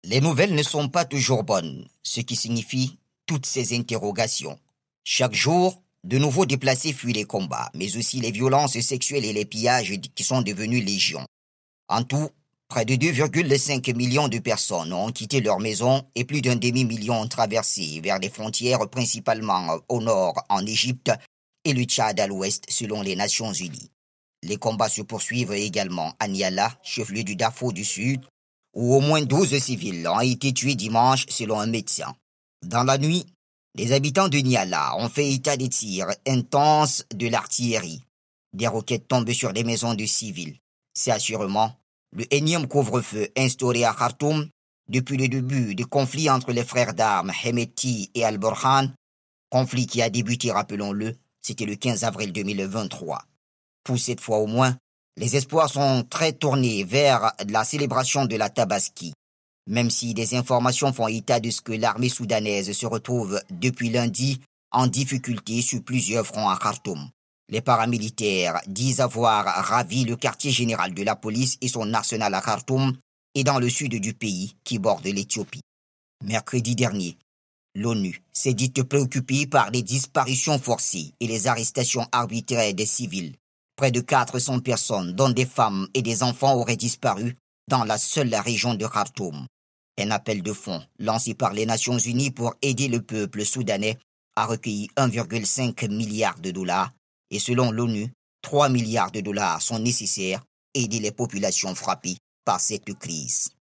Les nouvelles ne sont pas toujours bonnes, ce qui signifie toutes ces interrogations. Chaque jour, de nouveaux déplacés fuient les combats, mais aussi les violences sexuelles et les pillages qui sont devenus légion. En tout, près de 2,5 millions de personnes ont quitté leur maison et plus d'un demi-million ont traversé vers les frontières principalement au nord en Égypte et le Tchad à l'ouest selon les Nations Unies. Les combats se poursuivent également à Niala, chef-lieu du Darfour du Sud, où au moins 12 civils ont été tués dimanche selon un médecin. Dans la nuit, les habitants de Niala ont fait état des tirs intenses de l'artillerie. Des roquettes tombent sur des maisons de civils. C'est assurément le énième couvre-feu instauré à Khartoum depuis le début du conflit entre les frères d'armes Hemeti et Al-Burhan, conflit qui a débuté, rappelons-le, c'était le 15 avril 2023. Pour cette fois au moins, les espoirs sont très tournés vers la célébration de la Tabaski, même si des informations font état de ce que l'armée soudanaise se retrouve depuis lundi en difficulté sur plusieurs fronts à Khartoum. Les paramilitaires disent avoir ravi le quartier général de la police et son arsenal à Khartoum et dans le sud du pays qui borde l'Éthiopie. Mercredi dernier, l'ONU s'est dite préoccupée par les disparitions forcées et les arrestations arbitraires des civils. Près de 400 personnes, dont des femmes et des enfants, auraient disparu dans la seule région de Khartoum. Un appel de fonds lancé par les Nations Unies pour aider le peuple soudanais a recueilli 1,5 milliard de dollars et selon l'ONU, 3 milliards de dollars sont nécessaires pour aider les populations frappées par cette crise.